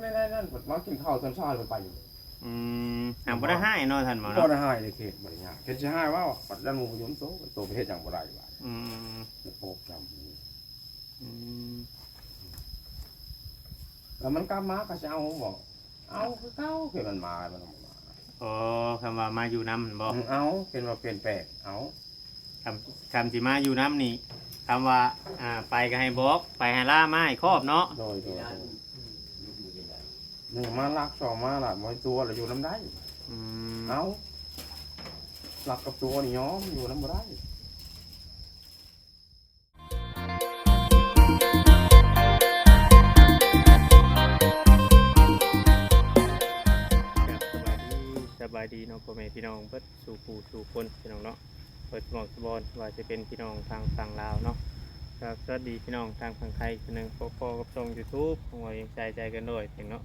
ในนั่นมากินข้าวตอนเช้ามันไปอยู่บ่ได้ให้เนาะท่านหมอ บ่ เนาะ ได้ให้เลยเขตบ่ได้ยากเขตสิให้ว่าปัดด้านหมู่ยมโซโตประเทศจังบ่ได้ว่าจะโปกจำแล้วมันกลับมาก็จะเอาบอกเอาคือเก่าเกิดมันมามันมา อ๋อคำว่ามาอยู่น้ำบ่ เอาเป็นว่าเปลี่ยนแปลงเอา คำที่มาอยู่น้ำนี่คำว่าไปก็ให้บอกไปให้ล่ามาให้ครอบเนาะ โดยหนึ่งมาลักสองมาหลักมอยตัวเราอยู่น้ำได้เอาหลักกับตัวนี่ย้อมอยู่น้ำบ่ได้สบายดีเนาะพ่อแม่พี่น้องเพิ่นสู่ผู้สู่คนพี่น้องเนาะเปิดหมอกสบอนว่าจะเป็นพี่น้องทางฝั่งลาวเนาะครับสวัสดีพี่น้องทางฝั่งไทยคนหนึ่งพอกับช่อง YouTube ของเรายังใจกันด้วยเพียงเนาะ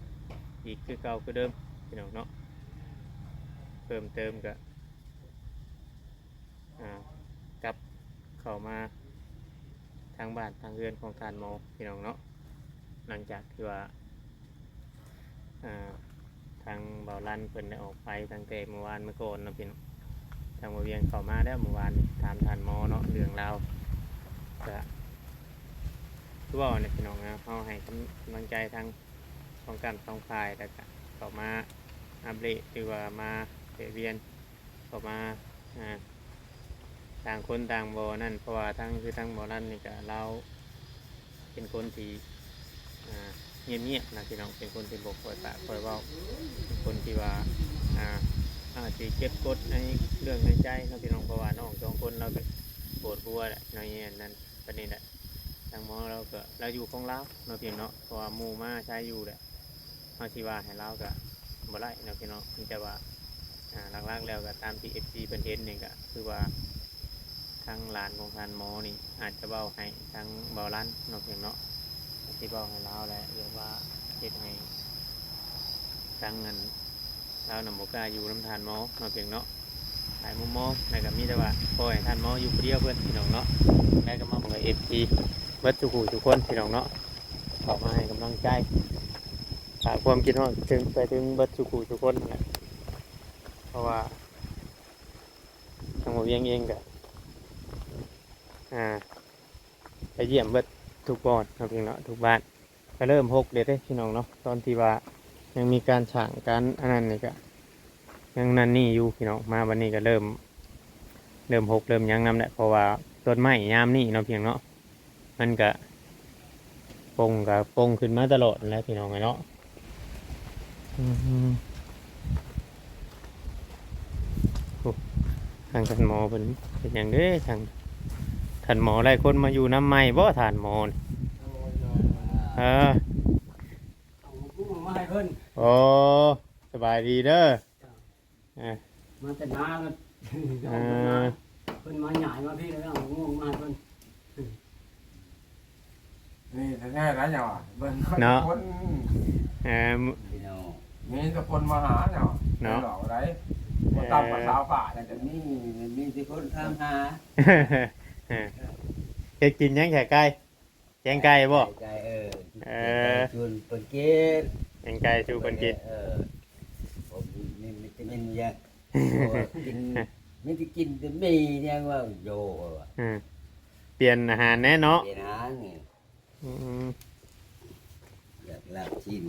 อีกคือเก่าคือเดิมพี่น้องเนาะเพิ่มเติมกับกับเข้ามาทางบ้านทางเรือนของการหมอพี่น้องเนาะหลังจากที่ว่าทางเบาลันเพิ่นได้ออกไปตั้งแต่เมื่อวานเมื่อก่อนนะพี่น้องทางมาเวียงเข้ามาแล้วเมื่อวานถามทานหมอเนาะเรื่องราวก็ทุกวันเนี่ยพี่น้องนะเขาให้กำลังใจทางของการต้องคายแล้วก็เข้ามาอัปเดตหรือว่ามาเวียนเข้ามาต่างคนต่างบ่นั่นเพราะว่าทั้งคือทั้งบ่ลันนี่ก็เราเป็นคนที่เงียบๆนะพี่น้องเป็นคนที่บอกคอยปะคอยเว้าเป็นคนที่ว่าที่เก็บกดในเรื่องในใจนะพี่น้องเพราะว่าน้องสองคนเราก็ปวดหัวแหละในนั้นประเด็นแหละทางหมอเราอยู่ของเราเนาะพี่เนาะเพราะว่าหมู่มาใช้อยู่แหละเอาชีวาให้เราก็บ่ได้เนาะพี่เนาะแต่ว่าหลักๆแล้วก็ตามที่ FC เพิ่นเห็นนี่ก็คือว่าทางหลานของทานหมอนี่อาจจะเว้าให้ทางเบาลันเนาะพี่เนาะที่บอกให้เราแหละเรียกว่าเฮ็ดให้ทั้งเงินเรานำบกล้าอยู่น้ำทานหมอมาเพียงเนาะหลายมุมมองในกับมีแต่ว่าปล่อยทานหมออยู่คนเดียวเพื่อนพี่น้องเนาะได้ก็มาบอกกับFTเบิดทุกคนพี่น้องเนาะขอมาให้กำลังใจฝากความคิดว่าถึงไปถึงเบิดทุกคนนั่นแหละเพราะว่าทางหมอเวียงเองก็ไปเยี่ยมเบิดทุกบ้านครับพี่น้องทุกบ้านก็เริ่ม6 เดือนพี่น้องเนาะตอนที่ว่ายังมีการฉางการอันนั้นนี่ก็ยังนั่นนี่อยู่พี่น้องมาวันนี้ก็เริ่ม6เริ่มยังนำแหละเพราะว่าต้นไม้ยามนี่เนาะเพียงเนาะมันก็ปงขึ้นมาตลอดแล้วพี่น้องเนาะทางท่านหมอเป็นอย่างเด้ทางท่านหมอหลายคนมาอยู่น้ำไม้บ่ท่านหมอโอ้สบายดีเด้อมาแต่น้าแล้วเพิ่นมาใหญ่มาพี่แล้วง่วงมาเพิ่นนี่แท้ๆแล้วเนี่ยเบิ่งคนมีแต่คนมาหาเนี่ยหลอกได้มาตามภาษาป่าแต่นี่มีแต่คนถามหาเฮ็ดกินยังแค่ไก่แกงไก่บ่ไก่ชวนเพิ่นกินแกงไก่ชูเพิ่นกินผมนี่มันจะเป็นอย่างกินไม่ได้กินแต่มีเนี่ยว่าโยเปลี่ยนอาหารแน่เนาะเปลี่ยนอาหารนี่อยากลาบชิ้น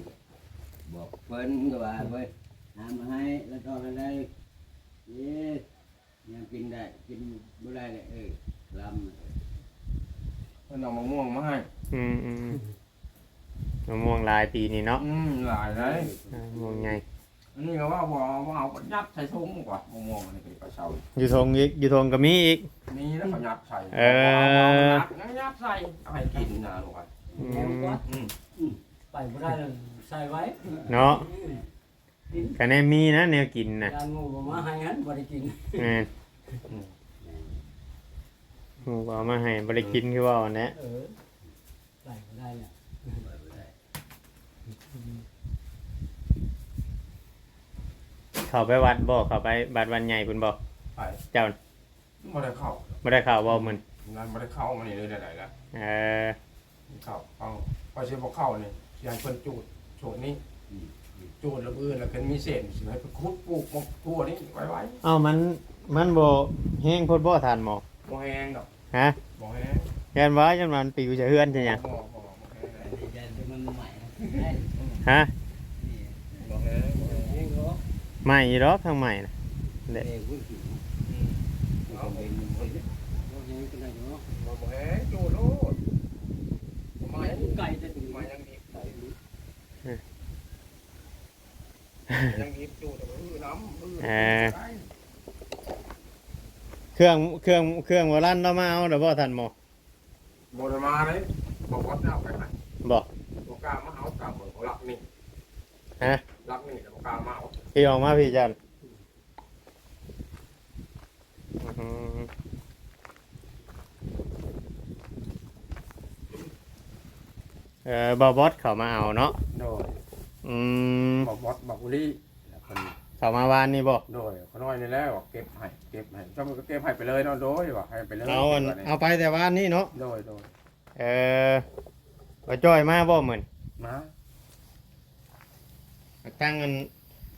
บอกเพิ่นก็ว่าเว้ยหามาให้แล้วก็อะไรยังกินได้กินบ่ได้เลยลำเพิ่นเอามะม่วงมาให้มะม่วงลายปีนี้เนาะหลายเลยมะม่วงใหญ่อันนี้ก็ว่าเอายัดใส่ถุงกว่ามะม่วงนี่เป็นกระเช้าอยู่ทงอีกอยู่ทงก็มีอีกนี่แล้วก็ยัดใส่ยัดใส่เอาให้กินนะลูกอ่ะไปบ่ได้ใส่ไว้เนาะก็แน่มีนะแนวกินน่ะงูมาให้หันบ่ได้กินงูก็มาให้บ่ได้กินคือว่าแน่ไปบ่ได้แหละเข้าไปวัดบ่เข้าไปบัดวันใหญ่พุ่นบ่ไปเจ้าบ่ได้เข้าบ่มื้อนั้นบ่ได้เข้ามานี่เลยได้ๆแล้วเข้าพอสิบ่เข้านี่สิให้เพิ่นจูดโฉดนี้ จูดระเบิดแล้วกันมีเศษสิให้ไปขุดปลูกทั่วนี้ไว้ เอ้ามันบ่แห้งโพดบ่ทานหมอ บ่แห้งดอก ฮะ บ่แห้ง ยันว่ายันมันปิวจะเฮือนใช่หยัง บ่แห้ง อันนี้ยันที่มันใหม่นะ ฮะ นี่ บ่แห้งบ่แห้ง เองเหรอ ใหม่ดอกทางใหม่น่ะ เด็กผู้หญิงเอาไปมันไปเราเองก็ได้เนาะ บ่แห้งจูดโลดมา ไก่จะถึง มายังดียังดีจูดน้ำ เครื่องโบราณเรามาเอาเดี๋ยวบ่ทันหมอ บ่ได้มาเลยบอกว่าเอาไปไหน บ่ บ่กล้ามาเอากล้าเหมือนรักนี่ ฮะ รักนี่แต่บ่กล้ามาเอา พี่ออกมาพี่จันบ่บอสเขามาเอาเนาะ โดย อืม บอกบอสบอกบุรีแล้วคน เขามาวานนี่บ่ โดยเขาน้อยนี่แล้วเก็บให้เจ้ามันก็เก็บให้ไปเลยเนาะโดยว่าให้ไปเลย เอาไปแต่วานนี่เนาะ โดย บ่จ้อยมาบ่เหมือน มา ตั้งอัน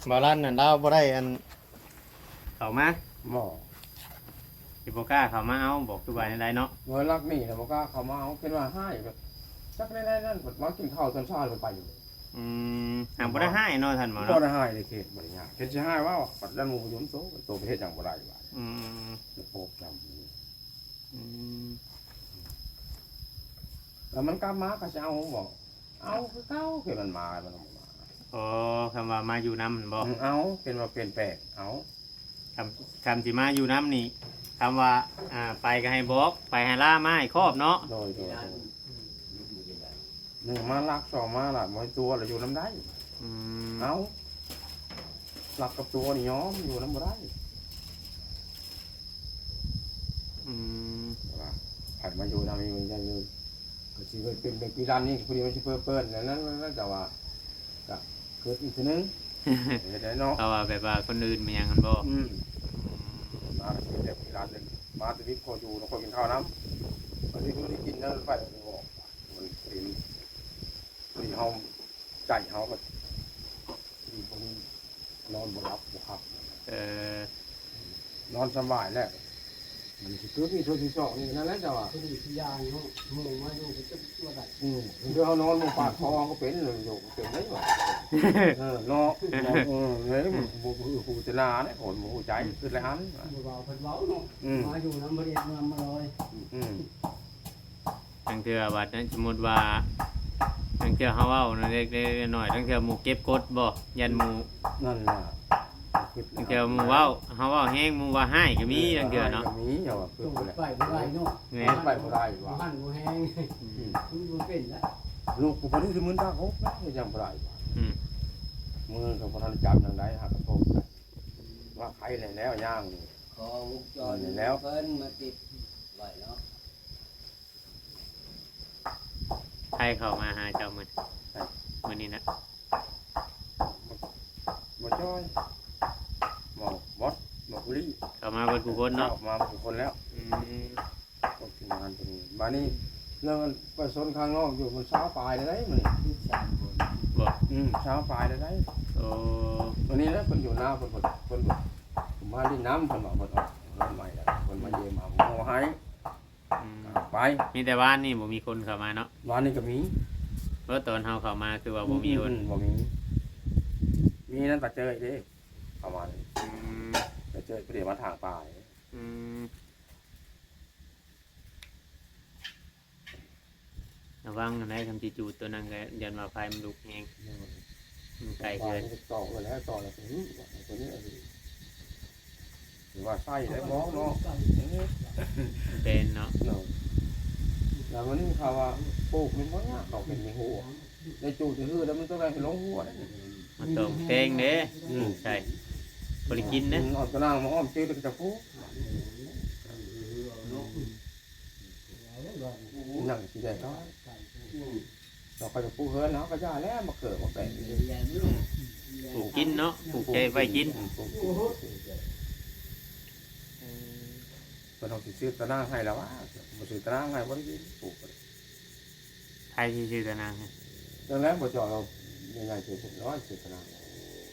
บ่รันนั่นเราบ่ได้อันเขามา หมอ สิบ่กล้าเขามาเอาบอกคือว่าจังไดเนาะ เมื่อรักนี่แต่บอกว่าเขามาเอาเป็นว่าให้แบบจักได้นั่นมากินข้าวตอนเช้าเลยไปอยู่ หางบ่ได้ให้เนาะท่านหมอ ก็ เนาะ ได้ให้ในเขตบริญญาเขตจะให้ว่าปัดด้านมูยมโตโตประเทศอย่างบ่ได้ว่า อืม จะโปกจ อืม ำแล้วมันกล้ามาก็จะเอาบอกเอาคือเก้าเกิดมันมามา โอ้คำว่ามาอยู่น้ำนั่นบ่ เอาเป็นว่าเปลี่ยนแปลงเอา คำสิมาอยู่น้ำนี่คำว่าไปก็ให้บอกไปให้ล่าไม้ครอบเนาะ โดยหนึ่งมาลักสองมาหลับมอยตัวเราอยู่น้ำได้ อืม เอาหลักกับตัวนี่ย้อมอยู่น้ำบ่ได้ อืม ว่าผัดมาอยู่น้ำมันจะอยู่ก็สิเป็นปีรันนี่พอดีมันสิเปิ้ลนั้นแต่ว่าก็เกิดอีกทีนึงเห็นได้เนาะ เขาว่าแบบว่าคนอื่นมันยังกันบ่ มาเป็นแบบปีรันเลยมาตอนนี้พออยู่เราคนกินข้าวน้ำตอนนี้ดูได้กินแล้วไปมันบอกมันเป็นที่เฮาใจเฮาก็ที่พวกนี้นอนบ่หลับบ่ครับ เออน อนสบายแล้วมันสิเกิดมีส่วนที่สองนี่นั่นแหละจ้ะว่า ผู้หญิงที่ยางเนาะมือมาดูก็จะตัวใด เดี๋ยวเขานอนลงปากคอก็เป็นเลยอยู่เป็นได้ว่ะเนาะเลยหูจะนาเนี่ยโหนหูใจคืออะไรอัน เบาๆเพิ่นเว้าเนาะมาอยู่น้ำบริเวณเมืองมาเลย ทั้งเทื่อบัดนั้นสมมุติว่าทั้งเทื่อเฮาเว้านั่นเล็กๆน้อยๆทั้งเทื่อหมู่เก็บกดบ่ยันหมู่ นั่นแหละ ทั้งเทื่อหมู่เว้าเฮาเว้าแฮงหมู่ว่าให้ก็มีทั้งเทื่อเนาะ มีเหรอคือ ต้อง อะไร ไปบ่ได้เนาะ แม่ ไปบ่ได้ว่ะ หันบ่แห้งมันเป็นแล้ว ลูกกูพอดีที่มึงตาเขาไม่ยังบ่ได้ว่ะ อืม มือกับพนันจับทางใดหักกระทบว่าใครแล้วย่าง ขอวงจรเพิ่นมาติดไว้เนาะ ใครเข้ามาหาเจ้ามื้อนี้นะ บ่จ้อยบอกบอสบอกลี่ เข้ามาเบิดผู้คนเนาะ มาทุกคนแล้ว อืม ก็ทีมงานตัวนี้บ้านนี้เรื่องมันไปซนข้างนอกอยู่มันเช้าปลายได้มัน ลูกสามคน บ่ เช้าปลายได้ โอ้ วันนี้แล้วคนอยู่หน้าคนผมมาที่น้ำคนบอกคนออกรถใหม่แล้วคนมาเยี่ยมเอาโมให้ อืม ไป มีแต่บ้านนี่บ่มีคนเข้ามาเนาะ วันนี้ก็มี เพราะตอนเฮาเข้ามาคือว่าบ่มีคน บ่มีนั่นปัจเจยเด้ประมาณ อืม ปัจเจยเปลี่ยนมาทางปลาย อืมระวังนะคำจีจูดตัวนั้นก็ยันว่าไฟมันลุกแฮงมันไกลเกิน ต่อกันแล้วต่อแล้วตัวนี้หรือว่าไส้แล้วมองเนาะ เป็นเนาะ แล้ววันนี้ข่าวว่าปลูกมันว่าเขาเป็นในหัวในจูดคือแล้วมันต้องได้ลงหัวได้ มันต้องเตงเด้ใช่บ่ได้กินเด้ เอาตะนางมาอ้อมเจ๊ก็จะพูดนั่งสีแดงเขาเราก็จะพูดเฮิร์นเนาะก็ย่าแล้วมาเกิดมาแปลง ปลูกกินเนาะปลูกใจไว้กิน มันต้องซื้อตะนางให้แล้วว่ามาซื้อตะนางให้บ่ได้กินปลูก ไทยชื่อตะนาง ดังนั้นบ่จอเรา ยังไงเป็นร้อยสิบนาง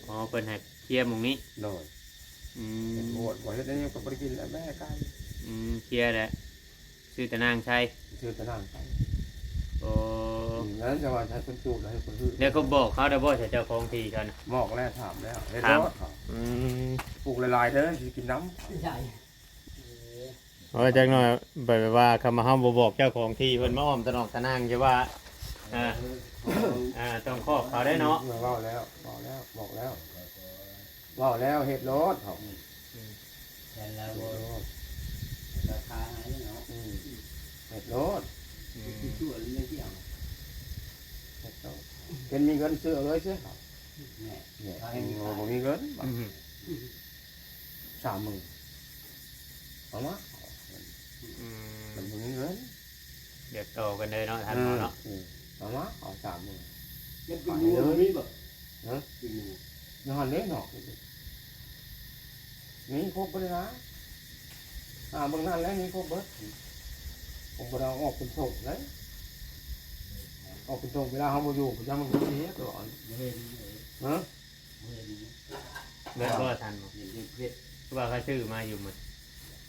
อ๋อเพิ่นให้เคลียร์หม่องนี้ โดย อื เป็น ม โหดบ่เฮ็ดอันนี้ก็บ่ได้กินแล้วแม่ไก่ เคลียร์แหละชื่อตะนางชัย ชื่อตะนางไก่ โอ้ งั้นจะว่าใช้คนจูบแล้วให้คนฮื้อ เดี๋ยวเขาบอกเขาได้บ่ใช่เจ้าของที่เขานะ หมอกแล้วถามแล้วเฮ็ด ถาม รถ อืม ปลูกหลายๆเด้อสิกินน้ำ ใช่ โอ้จักหน่อยแบบว่าคำมาเฮาบ่บอกเจ้าของที่เพิ่นมาอ้อมตะนอกตะนางใช่ว่าต้องครอบเขาได้เนาะ เว้าแล้วบอกแล้วบอกแล้วเว้าแล้วเฮ็ดรถเขา แต่เรา เฮ็ดรถ ราคาไหนเนาะ เฮ็ดรถ ที่ชั่วเลยที่เอา เฮ็ดรถเป็นมีเงินซื้อเอาเลยซื้อ เนี่ย เนี่ยบ่มีเงิน อืม 30,000เอามา อืม มันบ่มีเงิน เดี๋ยวโตกันเลยเนาะท่านหมอเนาะ เอามาเอา30,000 มันเป็นงูนี่บ่ ฮะ เป็นงู นอนเล็กเนาะนี่ครบบ่ได้นะเบิ่งนั่นแล้วนี่ครบเบิดผมบ่ได้เอาออกเป็นโถงเลยออกเป็นโถงเวลาเฮาบ่อยู่ประจำมันก็เสียก่อน เห็น ฮะ เห็น เบิดบ่ทันหมอ เห็นเพชร คือว่าเขาชื่อมาอยู่หมด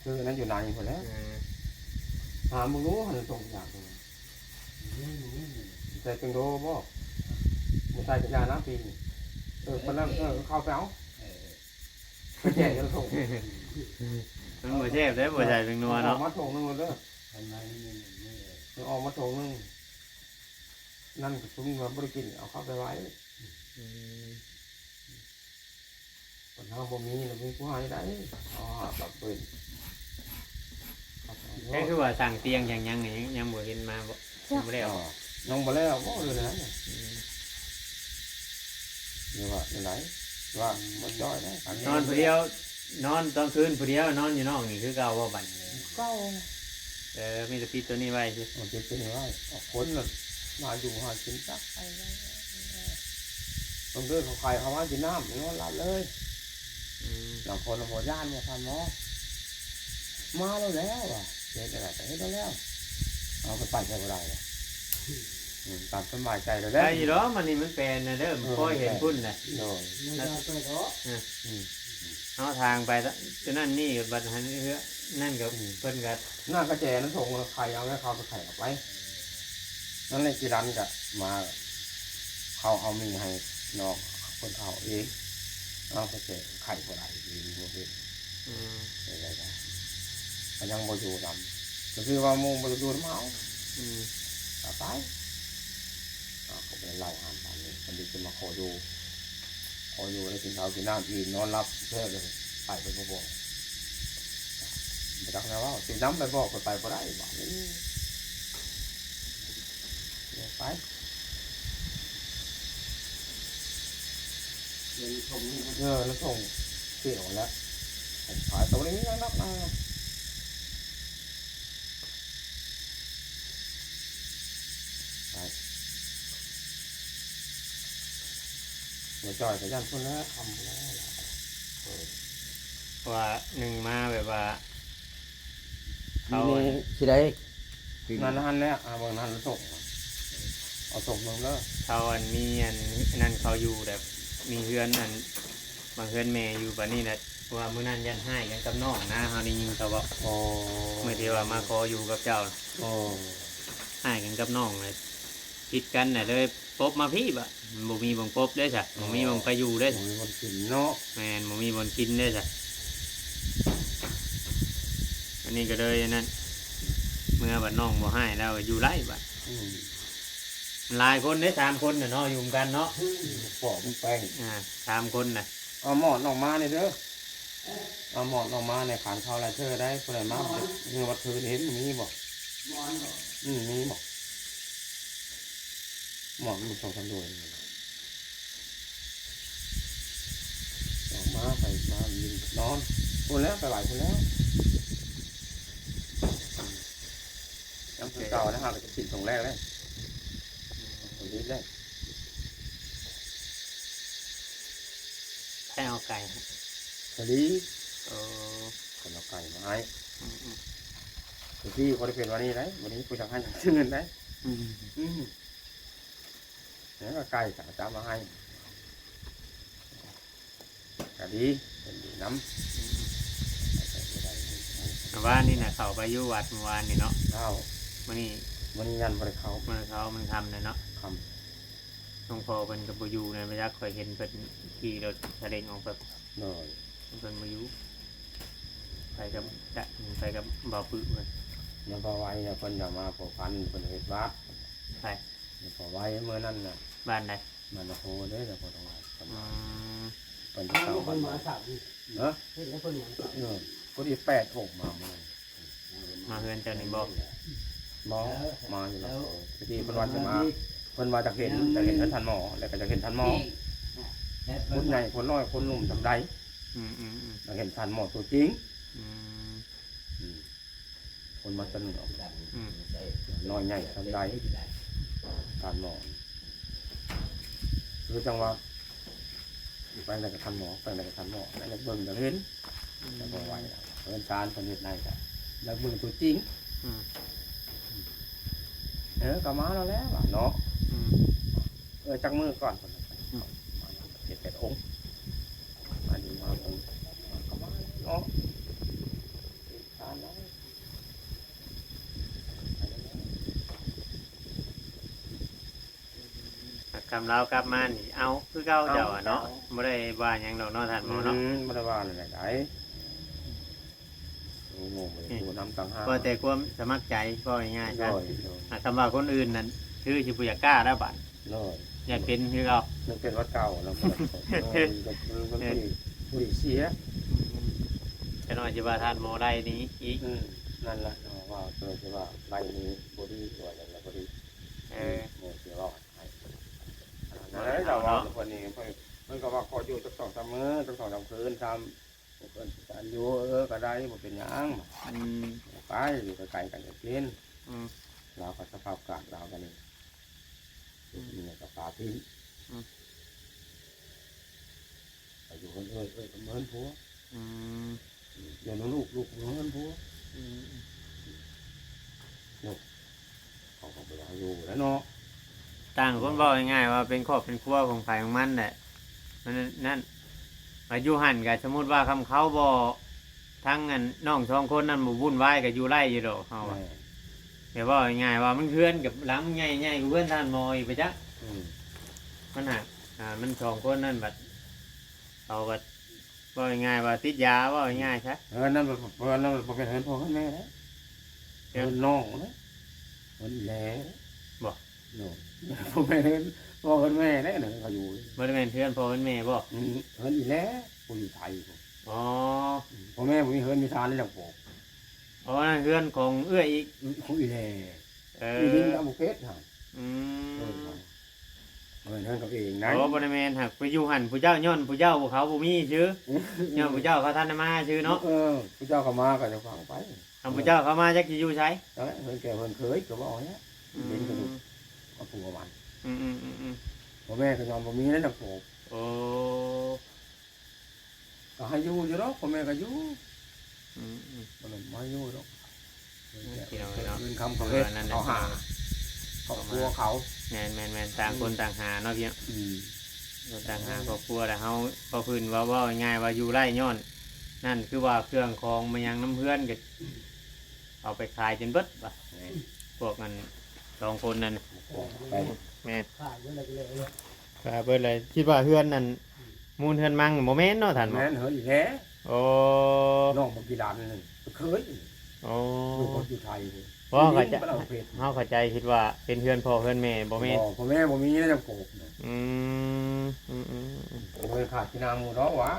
คืออันนั้นอยู่นานพุ่นแล้ว มึงรู้หันตรงอย่างนึงใส่เป็นโดบ่บ่ใส่เป็นยาน้ำปีคนนั้นเข้าไปเอาไปแจกกันส่ง มันบ่แซ่บเด้บ่ใช่เป็นนัวเนาะ มาส่งนึงเด้อ ทำไมนี่ ออกมาส่งนึงนั่นก็ซุ้มมาบ่ได้กินเอาเข้าไปไว้ อืม คนเฮาบ่มีแล้วมีผู้ให้ได้อ๋อแบบปืน แค่คือว่าสั่งเตียงอย่างยังนี่ยังบ่เห็นมาบ่ยังบ่ได้เอา น้องบ่แล้วบ่เลยนะนี่ว่าไหนว่าบ่จ้อยนะ นอนผู้เดียวนอนตอนคืนผู้เดียวนอนอยู่นอกนี่คือเก่าบ่บัดนี้ เก้า มีแต่ปิดตัวนี้ไว้สิ มันจะเป็นว่าออกคนน่ะมาอยู่หากินจักต้องเดินเขาใครเขามากินน้ำนอนหลับเลย อืม หลังคนหัวย่านมาทำหมอมาแล้วอ่ะเจ๊อะไรแต่ให้แล้วเอาไปปั่นใช้ก็ได้เลยตามสบายใจเลย ได้อยู่ดอกมันนี่มันเป็นนะเด้อมันค่อยเห็นพุ่นน่ะ โดย ไม่ได้ไปก็ เอาทางไปตัวนั่นนี่บัดหันเฮือนั่นก็เพิ่นก็ หน้ากระแจนั้นส่งไข่เอาแล้วเขาไปไข่ออกไปนั่นเลยกีรันกะมาเขาเอามีให้นอกคนเอาเองเอากระแจไข่ก็ได้ดีโมเป็น อืม อะไรกันมันยังบ่อยู่ลำก็คือว่ามุงบ่อยู่น้ำเมา อืม ต่อไปก็เป็นไล่อาหารตามนี้คนดีจะมาขออยู่แล้วกินข้าวกินน้ำอีกนอนรับเพื่อเลยไปบ่บอกไม่ต้องนะว่าสิน้ำไปบอกก็ไปบ่ได้บอกนี่ไป เป็นชมนี่ แล้วส่งเสี่ยวแล้วขายตัวนี้ยังนักนะไปเดี๋ยวจอยกับยันคนแล้วทำแล้ว ว่าหนึ่งมาแบบว่า นี่สิได้ นั่นแล้วบางนั้นส่งเอาส่งลงแล้ว เขาอันมีอันนั่นเขาอยู่แบบมีเฮือนอันบางเฮือนแม่อยู่บัดนี้น่ะว่ามื้อนั้นยันให้กันกับน้องนะเฮาได้ยินเขาบอก โอ้ เมื่อที่ว่ามาขออยู่กับเจ้า โอ้ ให้กันกับน้องเลยผิดกันน่ะเลยปบมาพี่บะบ่มีบ่งปบได้จ้ะบ่มีบ่งไปอยู่ได้จ้ะ มีคนกินเนาะ แม่นบ่มีบ่นกินได้จ้ะอันนี้ก็เลยอันนั้นเมื่อบัดน้องบ่ให้แล้วก็อยู่ไร่บัดหลายคนได้3คนน่ะเนาะอยู่กันเนาะ ปอกแป้ง 3คนน่ะ เอาหมอนออกมาเนี่ยเด้อเอาหมอนออกมาในขานข้าวไรเธอได้คนไหนมาเมื่อวัดเธอเห็นมีบอกมีบอกหมอนมันส่งทำด้วยออกมาไปมายิงนอนคนแล้วไปไหวคนแล้วน้ำคือเก่านะฮะจะปิดตรงแรกเลยตรงนี้แรก ให้เอาไก่ฮะ สวัสดี โอ้ คนเอาไก่มาให้ที่คนได้เป็นวันนี้ได้วันนี้ผู้จัดการชื่อเงินได้ เนี่ยก็ใกล้กับจะมาให้ก็ดีเป็นดีน้ำ ว่านี่น่ะเขาไปอยู่วัดเมื่อวานนี่เนาะ ข้าว มื้อนี้ มันยันบริเขา มันทำเลยเนาะ ค หลวงพ่อเพิ่นก็บ่อยู่ในระยะข่อยเห็นเพิ่นขี่รถซาเล้งออกแบบ ำหน่อย เพิ่นบ่อยู่ไปกับจะไปกับบ่าวปึเพิ่น ยังพอไว้เนี่ยคนอย่ามาผูกพันคนเฮ็ดวัด ไป ยังพอไว้เมื่อนั้นน่ะ บ้านใด มันโหเด้อแต่พอต้องไว้คน อืม คน ถ้า เก่า คนมาสับ เนาะ เห็นแล้วคนมาสับ คนที่8 6มาเมื่อ มาเฮือนเจ้านี่บ่ หมอมาอยู่แล้วที่เพิ่นว่าจะมาเพิ่นว่าจะเห็นท่านหมอแล้วก็จะเห็นท่านหมอคนใหญ่คนน้อยคนหนุ่มจำได้ อืม จะเห็นท่านหมอตัวจริง อืม คนมาสนุก อืม น้อยใหญ่ทำได้ท่านหมอคือจังว่าไปไหนกับท่านหมอไปไหนกับท่านหมอแล้วเบิ่งจะเห็นแล้วก็ไว้เพิ่นชานคนเฮ็ดได้ก็แล้วเบิ่งตัวจริง อืม ก็มาแล้วแหละเนาะ อืม จักมือก่อนคน7-8 องค์มาดีมาองค์ก็มาเนาะทานแล้ว กำเรากลับมานี่เอาคือเก่าเจ้าอะเนาะบ่ได้ว่าหยังดอกเนาะท่านหมอเนาะ บ่ได้ว่าอะไรได้โอ้โหบ่น้ำตังห้า ก็แต่ความสมัครใจก็ง่ายๆ เล ใช่ ย คำว่าคนอื่นนั่นคือสิบ่อยากกล้าแล้วบัด เลย อยากเป็นคือเรา มันเป็นวัดเก่าแล้วมันผู้เสีย จะน้อยสิว่าท่านหมอได้นี้อีก นั่นแหละว่าเจอว่าไรนี้บอดี้ตัวอย่างแล้วบอดี้เนี่ยเสียรอดนั่นแหละเราว่าคนนี้มันก็ว่าขออยู่สัก2-3 มื้อสัก2-3 คืนทำคนการอยู่ก็ได้บ่เป็นหยัง อืม ไปอยู่ไกลกันจะกิน อืม เราก็สภาพกาดเรากันนี่นี่ก็ปลาทิ้งไปอยู่คนก็เหมือนผัว อืม เดี๋ยวลูกเหมือนผัว อืม เขาก็ไปอยู่แล้วเนาะ ต่างคนบอกง่ายๆว่าเป็นครอบเป็นครัวของฝ่ายของมันแหละมันนั่นมาอยู่หันกับสมมติว่าคำเขาบอทั้งนั้นน้อง2 คนนั่นหมู่วุ่นวายกับอยู่ไร่อยู่ดอกเขาแต่ว่าง่ายๆว่ามันเพื่อนกับหลังใหญ่ๆกับเพื่อนท่านมอยไปจักมันหักมัน2 คนนั่นบัดเขาบัดว่าง่ายๆว่าติดยาว่าง่ายๆใช่ นั่นเป็นเห็นพ่อแม่นะเห็นน้องนะมันแหล่บ่เนาะพ่อแม่เห็นพ่อแม่ได้เนี่ยเขาอยู่ บริเวณเพื่อนพ่อเป็นแม่บ่ เห็นอีแหล่ผู้อยู่ไทย อ๋อ พ่อแม่ผมมีเฮินมีทานนี่แหละผม อ๋อนั่นเพื่อนของเอื้ออีก ผู้อีแหล่ อี ลิ้นกับบุฟเฟ่ต์ฮะ อืม เฮินกับเองนะ โอ้บริเวณหักไปอยู่หันผู้เจ้าย้อนผู้เจ้าเขาบ่มีชื่อย้อนผู้เจ้าเขาท่านมาชื่อเนาะ ผู้เจ้าเขามาก็จะฟังไป ทำผู้เจ้าเขามาจักสิอยู่ใช้ เฮินแก่เฮินเคยก็บอกเนี้ยลิ้นกับลูกเอาผัวมัน อืม พ่อแม่ก็ยอมบ่มีนั่นแหละผม โอ้ ก็ให้อยู่อยู่แล้วพ่อแม่ก็อยู่ อืม มันไม่อยู่แล้ว เกี่ยวเนาะ เงินคำเขาเฮ็ดเขาหาเขากลัวเขา แม่นต่างคนต่างหาเนาะพี่ต่างหาครอบครัวแต่เฮาพอพื้นว่าง่ายว่าอยู่ไร่ย้อน นั่นคือว่าเครื่องของมันยังน้ำเพื่อนก็เอาไปขายจนเบิดว่ะพวกนั้น2 คนนั่น ไป แม่น ขายอะไรกันเลย ครับเบิดเลยคิดว่าเพื่อนนั่นมูลเพื่อนมั่งบ่แม่นเนาะท่านบ่ แม่นเฮ้ยแท้ โอ้ น้องบางกีฬานี่เคย โอ้ ลูกคนอยู่ไทย เพราะเขาจะเฮาเข้าใจคิดว่าเป็นเพื่อนพ่อเพื่อนแม่บ่แม่น พ่อแม่บ่มีนะจังโกบ อืม เคยขาดที่นามูเนาะวะ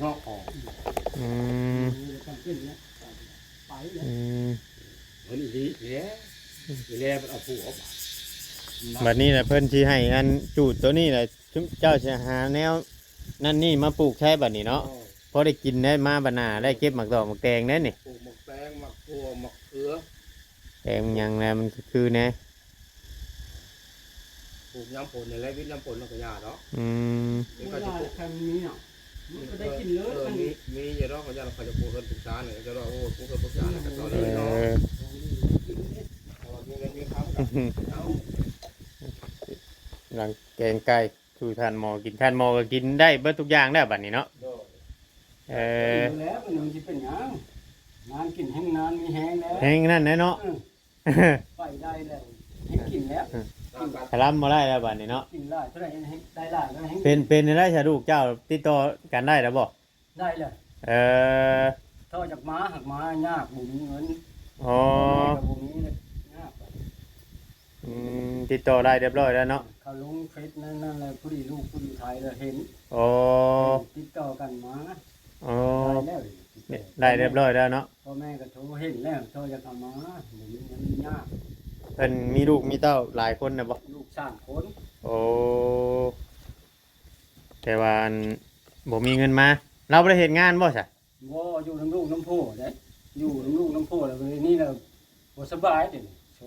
นอกของ ทำขึ้นนะไปเลย เฮ้ยอีแล้อีแล้มันเอาผัว บัดนี้แหละเพิ่นสิให้อันจูดตัวนี้แหละเจ้าสิหาแนวนั่นนี่มาปลูกใช้บัดนี้เนาะพอได้กินได้มาบัดหน้าได้เก็บหมักดอกหมักแตงได้นี่ ปลูกหมกแตงหมกตัวหมกเขือ แตงหยังแหละมันคือแน่ ปลูกยำผลในไรวิทย์ยำผลแล้วก็ยาเนาะ เมื่อไรใครมีเนาะมันก็ได้กินเลยมัน มีอย่าร้องเขาจะเขาจะปลูกกันปรึกษาเนี่ยจะร้องโอ้ปลูกกันปรึกษาเนี่ยกันต่อเลยเนาะมีเงินมีคำเอา หลังแกงไก่สู่ทานหมอกินทานหมอก็กินได้เบิดทุกอย่างได้บัดนี้เนาะ โดย อยู่แล้วมันสิเป็นหยังนานกินแห้งนานมีแห้งแล้ว แห้งนั่นแหละเนาะ ไปได้แล้วให้กินแล้ว ถลำบ่ได้แล้วบัดนี้เนาะ กินได้เท่าไหร่ให้ได้หลายก็ให้ เป็นได้ชาลูกเจ้าติดต่อกันได้แล้วบ่ ได้เลย เออ เท่าจากม้าหักม้ายากบุญเงิน อ๋อ บุญนี้เลยยาก ติดต่อได้เรียบร้อยแล้วเนาะ เขาลงเฟซนั่นเลยผู้ดีลูกผู้ดีไทยเลยเห็น อ๋อ ติดต่อกันมา อ๋อ ได้แล้ว ได้เรียบร้อยแล้วเนาะ พ่อแม่ก็โทรเห็นแล้วโทรจากมาบุญเงินยาก เพิ่นมีลูกมีเต้าหลายคนนะบ่ ลูก3 คน โอ้แต่ว่าอันบ่มีเงินมา เราบ่ได้เฮ็ดงานบ่ซะ ว่าอยู่น้ำลูกน้ำโพได้อยู่น้ำลูกน้ำโพแล้วนี่เราบ่สบายเด้โช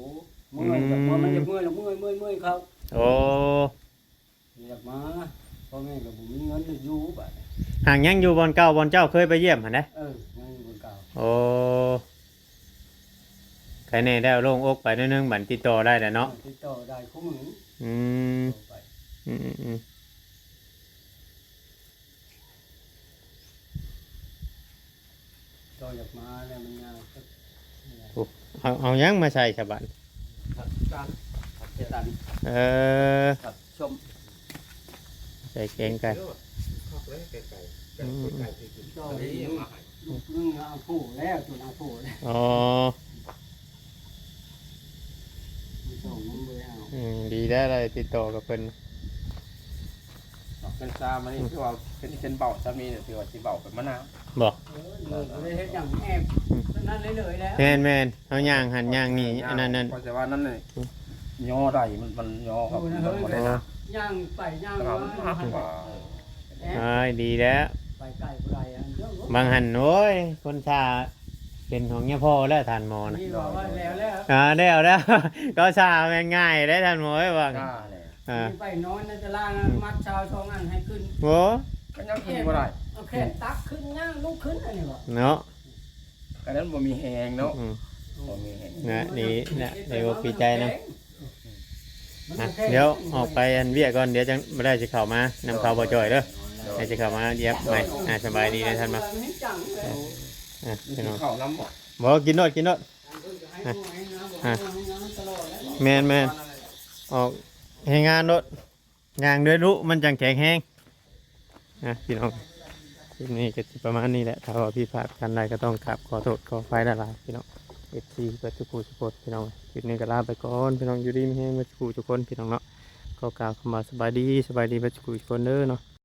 เมื่อยแบบมันจะเมื่อยแล้วเมื่อยเขา โอ้ อยากมาพ่อแม่ก็บ่มีเงินอยู่บัด ห่างยังอยู่บ่อนเก่าบ่อนเจ้าเคยไปเยี่ยมหั่นนะ เงินบนเก่า โอ้ใครแน่ได้เอาโล่งอกไปนิดนึงบัดติดต่อได้แล้วเนาะ ติดต่อได้คู่มือ อืม ไป อืมอืม ต่ออยากมาแล้วมันยาก เอายังมาใส่ฉบับ การเจตัน เออ กับชม ใส่แกงไก่ ต่อลูกนึงเอาผู้แล้วตัวเอาผู้แล้ว อ๋อ ส่งมันเลยเอา ดีได้เลยติดต่อกับเพิ่น เป็นซามันนี่คือว่าเป็นเบาสามีเนี่ยคือว่าสิเบาเป็นมะนาว บอก เลยเฮ็ดอย่างแอบนั่นเลยแล้ว แม่นเอาย่างหันย่างนี่อันนั้น เพราะแต่ว่านั่นเลยย่อได้มันย่อครับมันบ่ได้นะ ย่างไปย่าง ค มา รับว่า อ้ายดีแล้ว ไปไก่ผู้ใดอันเยอะ บางหันโอ้ยคนชาเป็นของเงี้ยพ่อแล้วทานหมอนะ นี่บอกว่าแล้ว แล้ว ก็ชาแม่งง่ายได้ทานหมอไอ้บาง กล้าเลย ไปนอนในตารางมัดชาว2 อันให้ขึ้น โอ้ ก็ยังกินบ่ได้ เอาแค่ตักขึ้นย่างลุกขึ้นอันนี้บ่ เนาะ ก็นั้นบ่มีแหงเนาะบ่มีแหง นะนี่นะเดี๋ยวปีใจนะเดี๋ยวออกไปอันเวียก่อนเดี๋ยวจะไม่ได้จะเข้ามานำข่าวบ่จ่อยเด้อได้จะเข้ามาเย็บใหม่สบายดีนะท่านมาพี่น้อง ข้าวน้ำบ่ บอกกินโนดแมนออกให้งานโนดงานด้วยรู้มันจังแข็งแห้งพี่น้องคลิปนี้ก็ประมาณนี้แหละถ้าว่าพี่พลาดกันใดก็ต้องกราบขอโทษขอไฟละลายพี่น้องFC เปิดทุกผู้ทุกคนพี่น้องคลิปนี้ก็ลาไปก่อนพี่น้องอยู่ดีมีแห้งมาทุกผู้ทุกคนพี่น้องเนาะก็กล่าวคำว่าสบายดีเปิดทุกผู้ทุกคนเด้อเนาะ